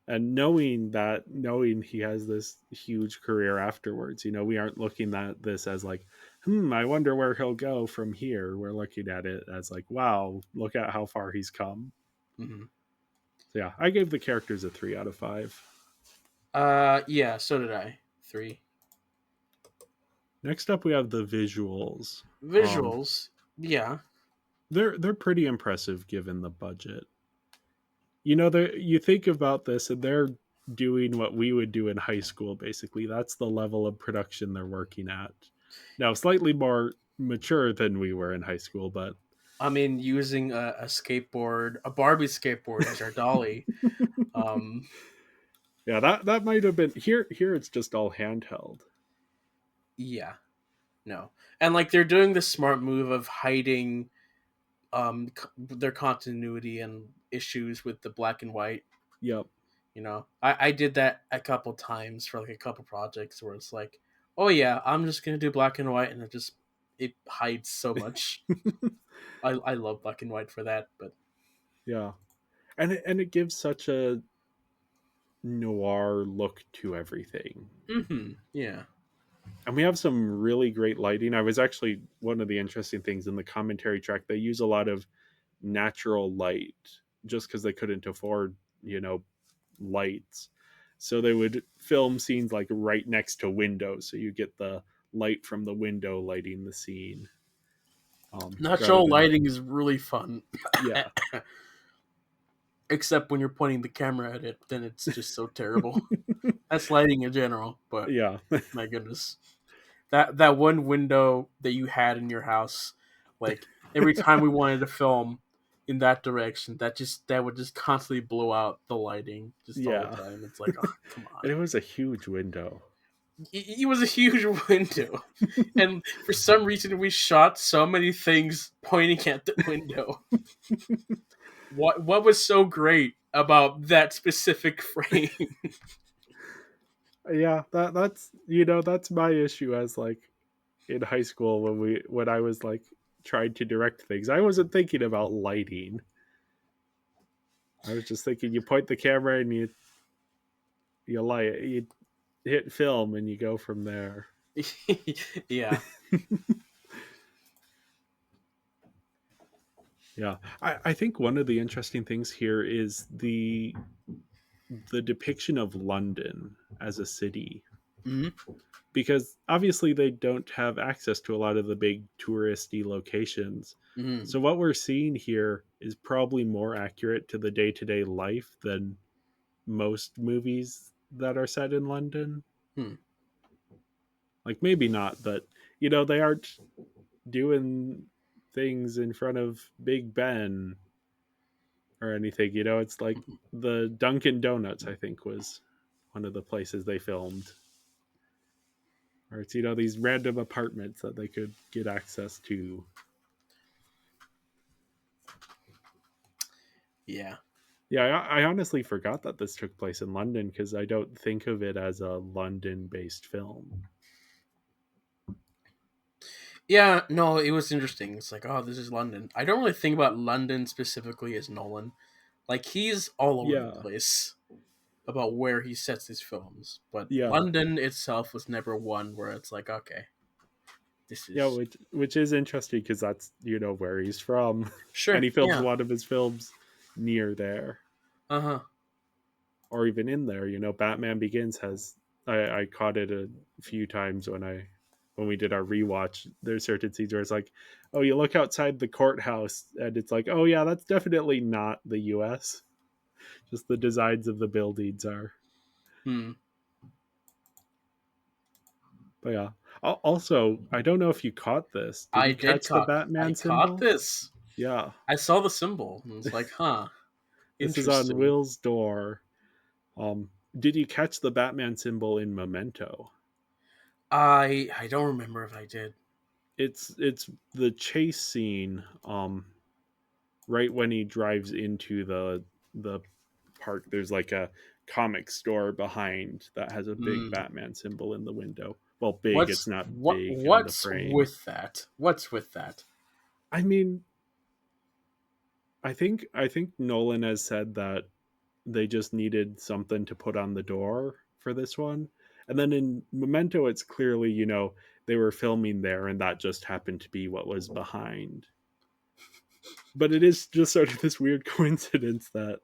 and knowing he has this huge career afterwards, we aren't looking at this as like, I wonder where he'll go from here. We're looking at it as like, wow, look at how far he's come. Mm-hmm. So yeah, I gave the characters a 3 out of 5. Yeah, so did I. 3. Next up, we have the visuals. Visuals, yeah. They're pretty impressive given the budget. You think about this, and they're doing what we would do in high school. Basically, that's the level of production they're working at. Now, slightly more mature than we were in high school, but I mean, using a skateboard, a Barbie skateboard as our dolly. Um, yeah, that might have been here. Here, it's just all handheld. yeah, no. And like they're doing the smart move of hiding their continuity and issues with the black and white. Yep. I did that a couple times for like a couple projects where it's like, oh yeah, I'm just gonna do black and white, and it hides so much. I love black and white for that, but Yeah, and it gives such a noir look to everything. yeah. And we have some really great lighting. I was actually one of the interesting things in the commentary track. They use a lot of natural light just because they couldn't afford, lights. So they would film scenes like right next to windows, so you get the light from the window lighting the scene. Rather Natural than lighting is really fun. yeah, Except when you're pointing the camera at it, then it's just so terrible. That's lighting in general, but yeah, my goodness. That one window that you had in your house, like every time we wanted to film in that direction, that would just constantly blow out the lighting just all the yeah. time. It's like, oh, come on. And it was a huge window. It was a huge window, and for some reason we shot so many things pointing at the window. What was so great about that specific frame? Yeah, that's my issue as like in high school when I was like trying to direct things. I wasn't thinking about lighting. I was just thinking you point the camera and you light it, you hit film and you go from there. Yeah. Yeah. I think one of the interesting things here is the depiction of London as a city. Mm-hmm. Because obviously they don't have access to a lot of the big touristy locations. Mm-hmm. So what we're seeing here is probably more accurate to the day-to-day life than most movies that are set in London. Hmm. Like maybe not, but they aren't doing things in front of Big Ben or anything. It's like the Dunkin' Donuts, I think, was one of the places they filmed. Or it's these random apartments that they could get access to. Yeah. Yeah, I honestly forgot that this took place in London because I don't think of it as a London-based film. Yeah, no, it was interesting. It's like, oh, this is London. I don't really think about London specifically as Nolan. Like, he's all over the Yeah, place. about where he sets these films. But Yeah, London itself was never one where it's like, okay, this yeah, is which is interesting because that's where he's from, and sure, he films a yeah, lot of his films near there, uh-huh. or even in there. Batman Begins has I caught it a few times when we did our rewatch. There's certain scenes where it's like, oh, you look outside the courthouse, and it's like, oh yeah, that's definitely not the U.S. Just the designs of the buildings are. Hmm. But yeah. Also, I don't know if you caught this. Did I you did catch the caught I Batman caught symbol? this. Yeah. I saw the symbol and it's like, huh, This is on interesting. Will's door. Did you catch the Batman symbol in Memento? I don't remember if I did. It's the chase scene right when he drives into the park. There's like a comic store behind that has a big Hmm. Batman symbol in the window. Well, big, it's What's not what big on the what's frame. with that? What's with that? I mean, I think Nolan has said that they just needed something to put on the door for this one. And then in Memento, it's clearly, they were filming there and that just happened to be what was behind. But it is just sort of this weird coincidence that,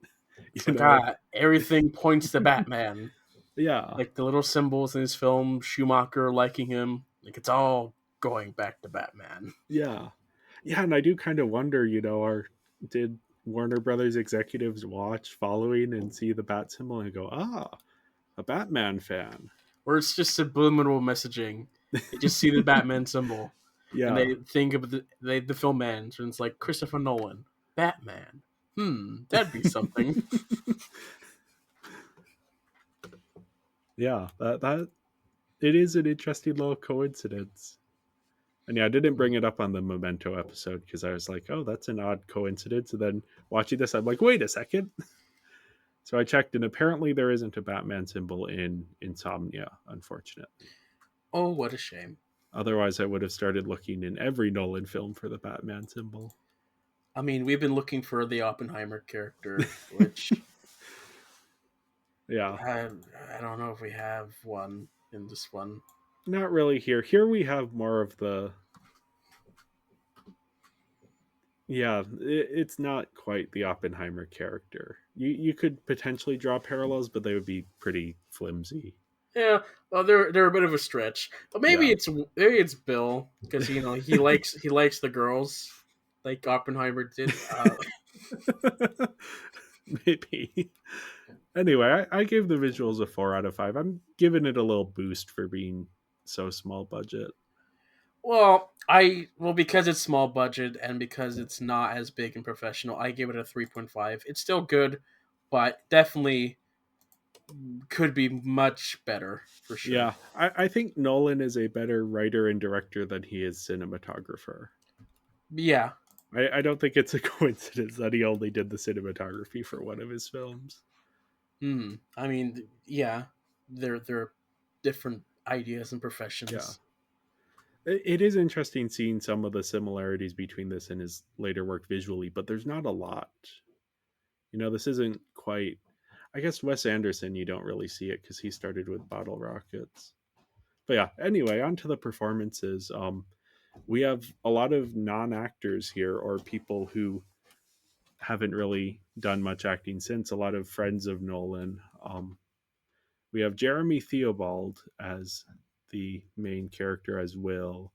It's you like, know, everything points to Batman. yeah, Like the little symbols in his film, Schumacher liking him, like it's all going back to Batman. yeah. Yeah, and I do kind of wonder, did Warner Brothers executives watch following and see the bat symbol and go, a Batman fan? Or it's just subliminal messaging. They just see the Batman symbol and Yeah. they think of the film ends and it's like Christopher Nolan, Batman. That'd be something. Yeah, that it is an interesting little coincidence. And yeah, I didn't bring it up on the Memento episode because I was like, oh, that's an odd coincidence. And then watching this, I'm like, wait a second. So I checked, and apparently there isn't a Batman symbol in Insomnia, unfortunately. Oh, what a shame. Otherwise, I would have started looking in every Nolan film for the Batman symbol. I mean, we've been looking for the Oppenheimer character, which Yeah, I, I don't know if we have one in this one. not really here. Here we have more of the. Yeah, it's not quite the Oppenheimer character. You could potentially draw parallels, but they would be pretty flimsy. Yeah, well, they're a bit of a stretch, but Yeah. maybe it's Bill because he likes the girls like Oppenheimer did. Maybe. Anyway, I gave the visuals a 4 out of 5. I'm giving it a little boost for being so small budget. Because it's small budget and because it's not as big and professional, I give it a 3.5. It's still good, but definitely could be much better for sure. Yeah, I think Nolan is a better writer and director than he is cinematographer. Yeah. I don't think it's a coincidence that he only did the cinematography for one of his films. I mean, yeah, they're different ideas and Yeah. professions. It is interesting seeing some of the similarities between this and his later work visually, but there's not a lot. This isn't quite. I guess Wes Anderson, you don't really see it because he started with Bottle Rockets. But yeah, anyway, on to the performances. We have a lot of non-actors here, or people who haven't really done much acting since. A lot of friends of Nolan. We have Jeremy Theobald as the main character as Will.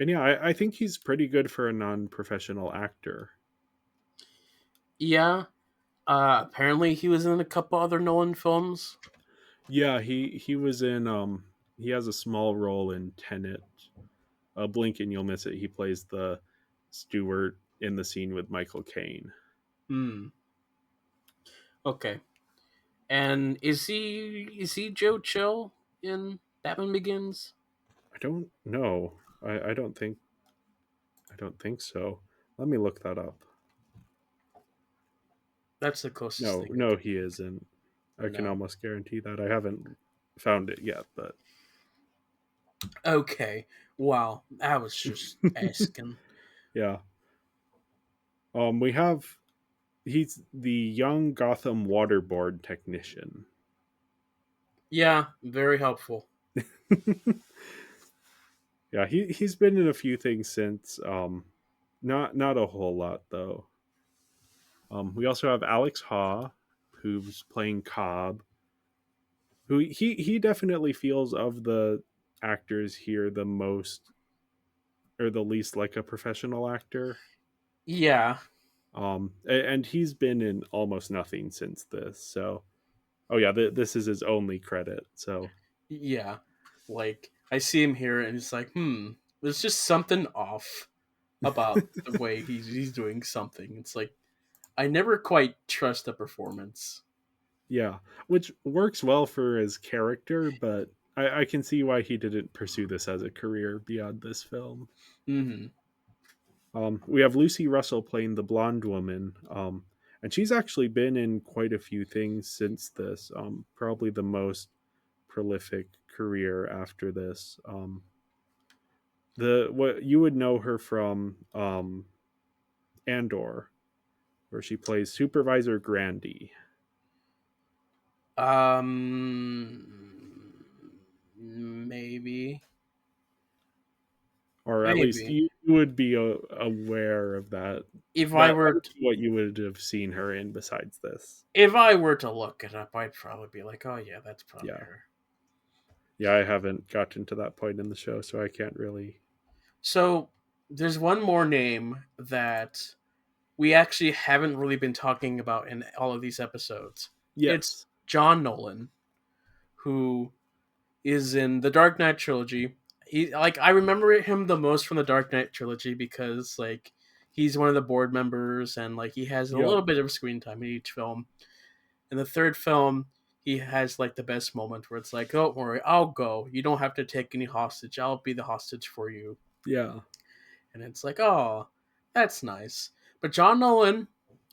And yeah, I think he's pretty good for a non-professional actor. Yeah. Apparently he was in a couple other Nolan films. Yeah, he was in he has a small role in Tenet. Blink and you'll miss it. He plays the steward in the scene with Michael Caine. Hmm. Okay. And is he Joe Chill in Batman Begins? I don't know. I don't think so. Let me look that up. That's the closest No, thing I no, can he think. isn't. I can No. almost guarantee that. I haven't found it yet, but Okay. Wow. I was just asking. yeah. We have He's the young Gotham waterboard technician. Yeah, very helpful. Yeah, he's been in a few things since. Not a whole lot though. We also have Alex Haw, who's playing Cobb. Who he definitely feels of the actors here the most or the least like a professional actor. Yeah, And he's been in almost nothing since this. So, oh yeah, this is his only credit. So, yeah. Like I see him here, and it's like, there's just something off about the way he's doing something. It's like I never quite trust the performance. yeah, which works well for his character, but I can see why he didn't pursue this as a career beyond this film. Hmm. We have Lucy Russell playing the blonde woman, and she's actually been in quite a few things since this. Probably the most prolific career after this. The what you would know her from Andor, where she plays Supervisor Grandy, Maybe, or at least maybe. you would be aware of that. If I That were would be what you would have seen her in besides this. if I were to look it up, I'd probably be like, oh yeah, that's probably Yeah, her. yeah. I haven't gotten to that point in the show, so I can't really. So there's one more name that we actually haven't really been talking about in all of these episodes. It's Yes. John Nolan, who is in the Dark Knight trilogy. I remember him the most from the Dark Knight trilogy because like he's one of the board members and like he has a Yep. little bit of screen time in each film. In the third film, he has like the best moment where it's like, "Don't worry, I'll go. You don't have to take any hostage. I'll be the hostage for you." Yeah. And it's like, "Oh, that's nice." But John Nolan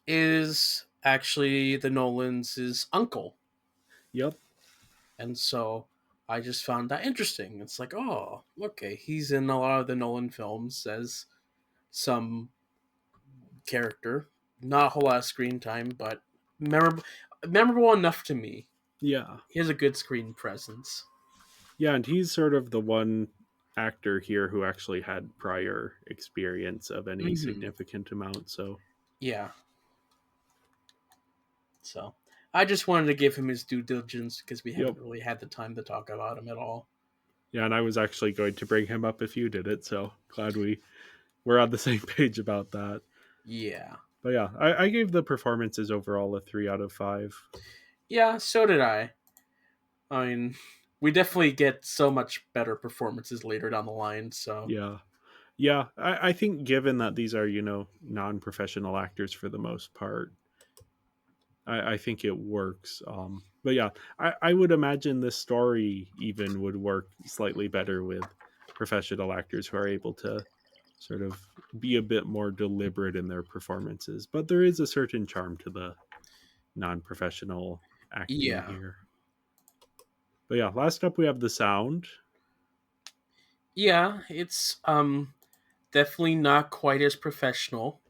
is actually the Nolans' uncle. Yep. And so I just found that interesting. It's like, oh, okay, he's in a lot of the Nolan films as some character. Not a whole lot of screen time, but memorable enough to me. Yeah. He has a good screen presence. Yeah, and he's sort of the one actor here who actually had prior experience of any Hmm. significant amount. So, Yeah. So I just wanted to give him his due diligence because we yep. haven't really had the time to talk about him at all. Yeah, and I was actually going to bring him up if you did it. So glad we're on the same page about that. Yeah. But yeah, I gave the performances overall a 3 out of 5. Yeah, so did I. I mean, we definitely get so much better performances later down the line, so. Yeah. Yeah, I think given that these are, non-professional actors for the most part, I think it works. But yeah, I would imagine this story even would work slightly better with professional actors who are able to sort of be a bit more deliberate in their performances. But there is a certain charm to the non-professional acting Yeah. here. But yeah, last up we have the sound. Yeah, it's definitely not quite as professional.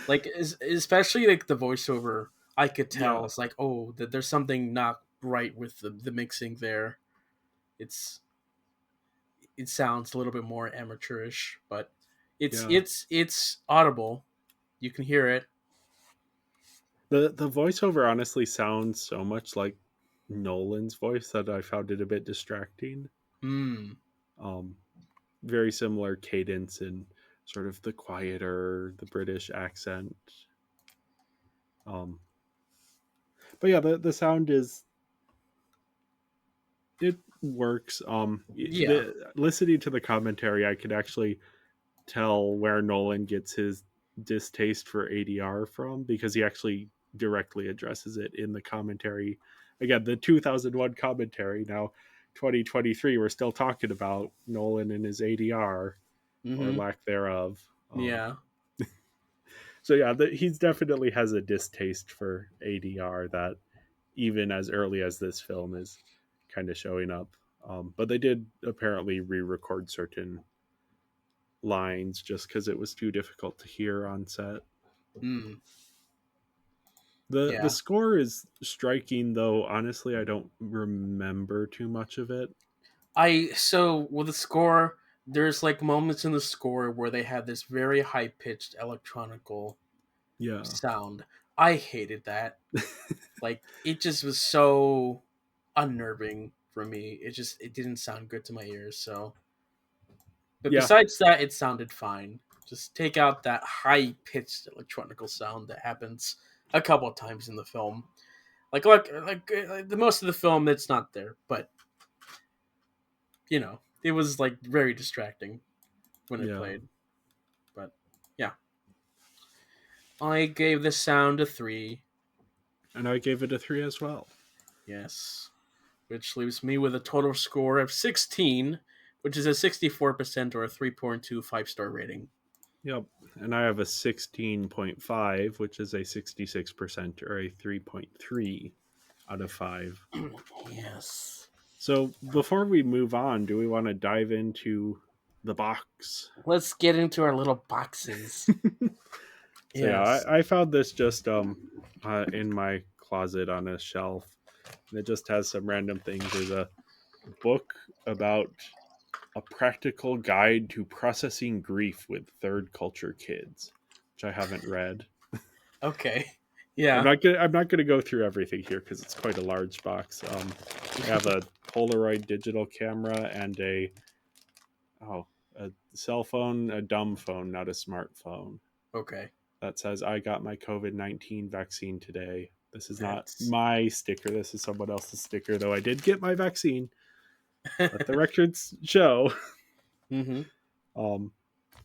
Like especially like the voiceover, I could tell Yeah, it's like, oh, that there's something not right with the mixing there. It's it sounds a little bit more amateurish, but it's yeah. it's it's audible. You can hear it. The voiceover honestly sounds so much like Nolan's voice that I found it a bit distracting. Hmm. Um, Very similar cadence and sort of the quieter, the British accent. Um, but yeah, the sound is it works. Yeah. The listening to the commentary, I could actually tell where Nolan gets his distaste for ADR from because he actually directly addresses it in the commentary. Again, the 2001 commentary. Now, 2023, we're still talking about Nolan and his ADR or Mm-hmm. lack thereof. Yeah. So yeah, he's definitely has a distaste for ADR that even as early as this film is kind of showing up. But they did apparently re-record certain lines just because it was too difficult to hear on set. Hmm. The Yeah. score is striking, though. Honestly, I don't remember too much of it. So with the score, there's like moments in the score where they have this very high pitched electronical Yeah, sound. I hated that. Like it just was so unnerving for me. It didn't sound good to my ears. So, but yeah, besides that, it sounded fine. Just take out that high pitched electronical sound that happens a couple of times in the film. Like the most of the film, it's not there, but it was like very distracting when it yeah. played. But yeah, I gave the sound a 3. And I gave it a 3 as well. Yes, which leaves me with a total score of 16, which is a 64% or a 3.2 5-star rating. Yep. And I have a 16.5, which is a 66% or a 3.3 out of 5. Yes. So before we move on, do we want to dive into the box? Let's get into our little boxes. So yeah, Yes. I found this just in my closet on a shelf. And it just has some random things. There's a book about a practical guide to processing grief with third culture kids, which I haven't read. Okay. Yeah. I'm not gonna go through everything here because it's quite a large box. I have a Polaroid digital camera and a cell phone, a dumb phone, not a smartphone. Okay. That says I got my COVID-19 vaccine today. This is not That's. my sticker. This is someone else's sticker, though I did get my vaccine. Let the records show. Mm-hmm. Um,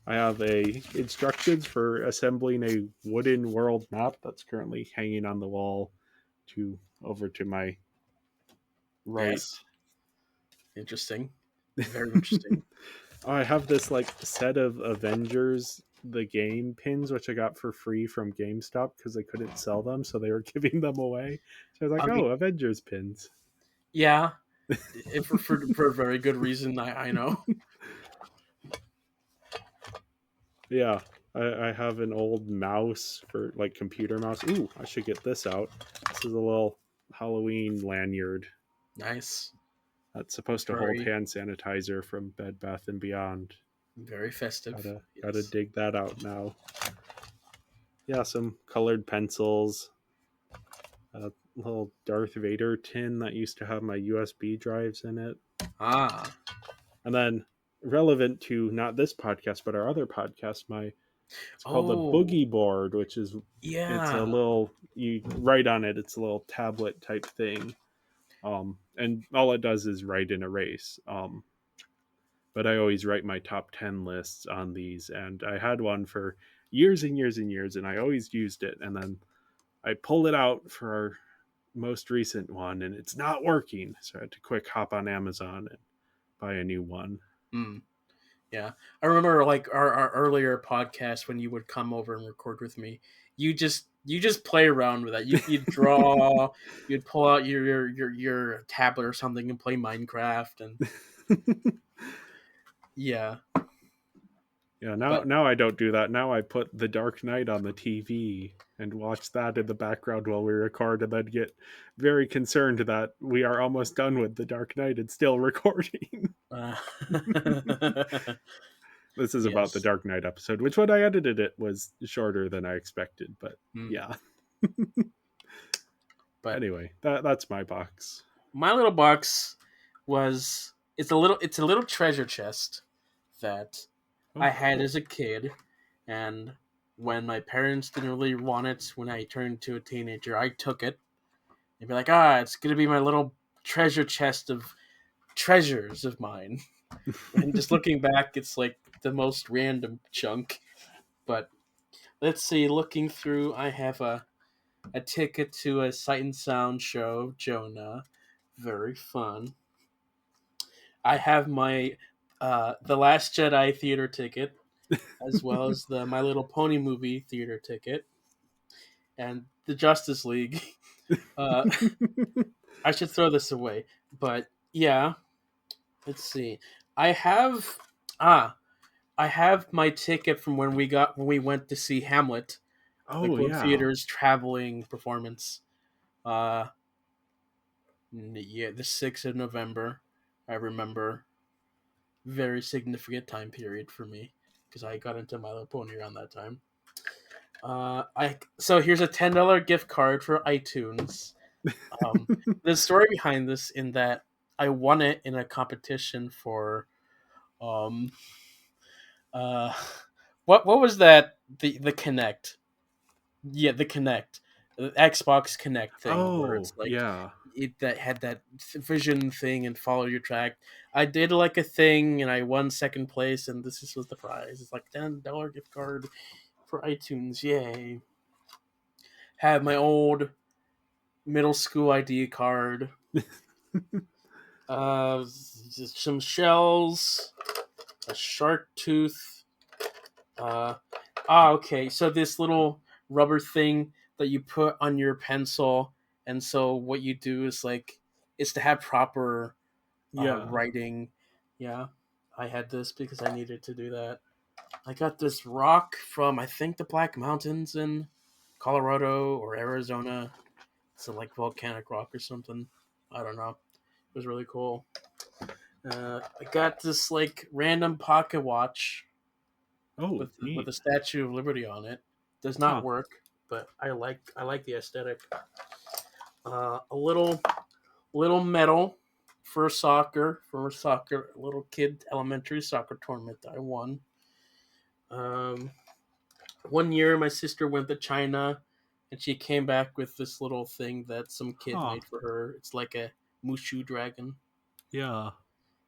I have a instructions for assembling a wooden world map that's currently hanging on the wall over to my right. Yes. Interesting. Very interesting. I have this like set of Avengers the game pins which I got for free from GameStop because they couldn't sell them, so they were giving them away. So I was I like, mean, "Oh, Avengers pins." yeah, for a very good reason. I know. Yeah, I have an old mouse for like computer mouse. Ooh, I should get this out. This is a little Halloween lanyard Nice. that's supposed to hold Very hand sanitizer from Bed Bath and Beyond. very festive. Gotta Yes. dig that out now. Yeah, some colored pencils, a little Darth Vader tin that used to have my USB drives in it. Ah. And then relevant to not this podcast but our other podcast, it's called the Oh. Boogie Board, which is it's a Yeah. little you write on it, it's a little tablet type thing. And all it does is write and erase. But I always write my top 10 lists on these, and I had one for years and years and years, and I always used it. And then I pulled it out for our most recent one, and it's not working. So I had to quick hop on Amazon and buy a new one. Mm. Yeah. I remember like our earlier podcast when you would come over and record with me. You just play around with that. You'd draw. You'd pull out your tablet or something and play Minecraft and yeah. Yeah, But now I don't do that. Now I put The Dark Knight on the TV and watch that in the background while we record, and then get very concerned that we are almost done with The Dark Knight and still recording. uh, This is about the yes. Dark Knight episode, which when I edited it was shorter than I expected, but Mm. yeah. But Anyway, that's my box. my little box was it's a little treasure chest that Oh, I had cool. as a kid, and when my parents didn't really want it when I turned to a teenager, I took it. They'd be like, it's gonna be my little treasure chest of treasures of mine. And just looking back, it's like the most random chunk. But let's see, looking through, I have a ticket to a Sight and Sound show, Jonah. Very fun. I have my The Last Jedi theater ticket, as well as the My Little Pony movie theater ticket, and the Justice League. Uh, I should throw this away, but yeah. Let's see. I have ah, I have my ticket from when we went to see Hamlet. Oh like Globe yeah. Theater's traveling performance. Uh, yeah, the 6th of November. I remember, very significant time period for me because I got into My Little Pony around that time. I so here's a $10 gift card for iTunes. Um, the story behind this in that I won it in a competition for um uh what was that, the Connect. Yeah, the Connect, the Xbox Connect thing where Oh it's like yeah. it that had that vision thing and follow your track. I did like a thing and I won second place, and this was the prize. It's like $10 gift card for iTunes. Yay! Had my old middle school ID card. Some shells, a shark tooth. Uh, okay. So this little rubber thing that you put on your pencil, and so what you do is like it's to have proper Yeah. writing. Yeah, I had this because I needed to do that. I got this rock from I think the Black Mountains in Colorado or Arizona. It's a like volcanic rock or something. I don't know. It was really cool. I got this like random pocket watch Oh, with neat. the Statue of Liberty on it. Does Huh. not work, but I like the aesthetic. A little medal for a soccer little kid elementary soccer tournament that I won. Um, one year my sister went to China, and she came back with this little thing that some kid Huh. made for her. It's like a Mushu dragon. Yeah.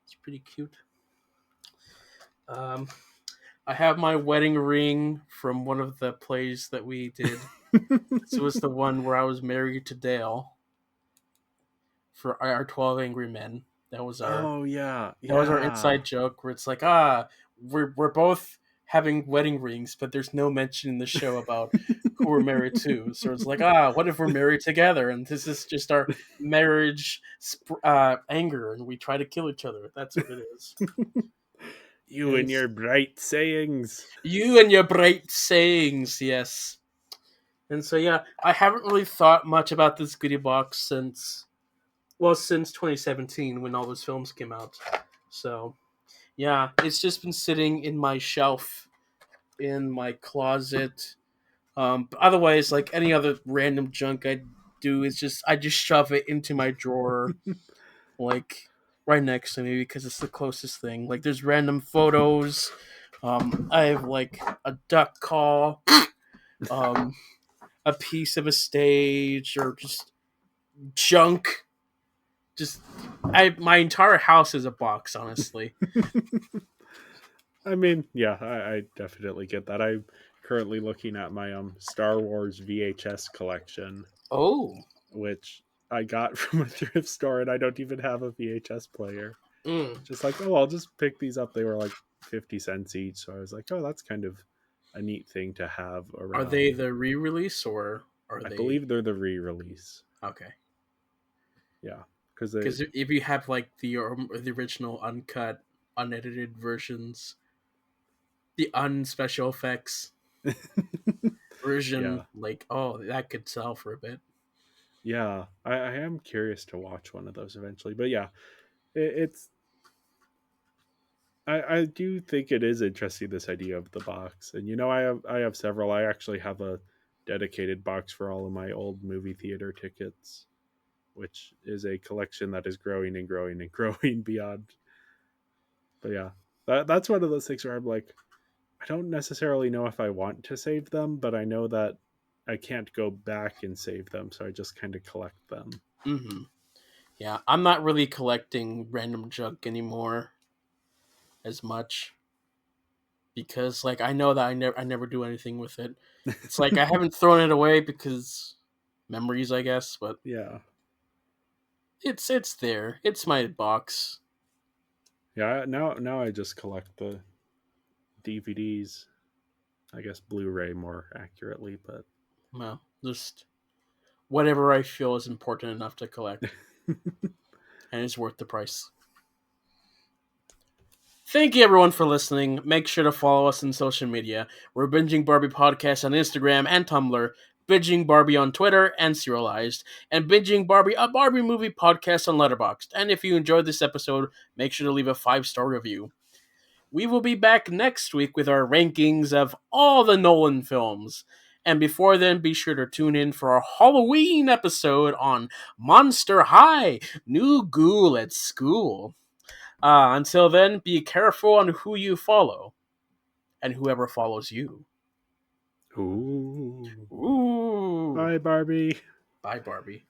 It's pretty cute. Um, I have my wedding ring from one of the plays that we did. This was the one where I was married to Dale for our 12 Angry Men. That was our Oh yeah. that was our Yeah. inside joke where it's like, we're both having wedding rings, but there's no mention in the show about who we're married to. So it's like, what if we're married together? And this is just our marriage anger, and we try to kill each other. That's what it is. You And and your bright sayings. you and your bright sayings, yes. And so yeah, I haven't really thought much about this goodie box since 2017 when all those films came out. So yeah, it's just been sitting in my shelf in my closet. But otherwise, like any other random junk I do, is just I just shove it into my drawer, like right next to me because it's the closest thing. Like there's random photos. I have like a duck call, um, a piece of a stage, or just junk. Just my entire house is a box, honestly. I mean, yeah, I definitely get that. I'm currently looking at my Star Wars VHS collection, Oh. which I got from a thrift store, and I don't even have a VHS player. Mm. Just like, oh, I'll just pick these up. They were like 50 cents each, so I was like, oh, that's kind of a neat thing to have Are they around. the re-release or are I they believe they're the re-release. okay? Yeah, because they. Because if you have like the original uncut, unedited versions, the unspecial effects version, Yeah, like that could sell for a bit. yeah. I am curious to watch one of those eventually, but yeah, it's I do think it is interesting, this idea of the box. And I have several. I actually have a dedicated box for all of my old movie theater tickets, which is a collection that is growing and growing and growing beyond. But yeah, that's one of those things where I'm like, I don't necessarily know if I want to save them, but I know that I can't go back and save them, so I just kind of collect them. Hmm. Yeah, I'm not really collecting random junk anymore as much because like I know that I never do anything with it. It's like I haven't thrown it away because memories, I guess, but Yeah. it's there. It's my box. Yeah, now I just collect the DVDs. I guess Blu-ray more accurately, but Well, just whatever I feel is important enough to collect and is worth the price. Thank you everyone for listening. Make sure to follow us on social media. We're Binging Barbie Podcast on Instagram and Tumblr, Binging Barbie on Twitter and Serialized, and Binging Barbie, a Barbie movie podcast on Letterboxd. And if you enjoyed this episode, make sure to leave a 5-star review. We will be back next week with our rankings of all the Nolan films. And before then, be sure to tune in for our Halloween episode on Monster High, New Ghoul at School. Until then, be careful on who you follow, and whoever follows you. Ooh. Ooh. Bye, Barbie. Bye, Barbie.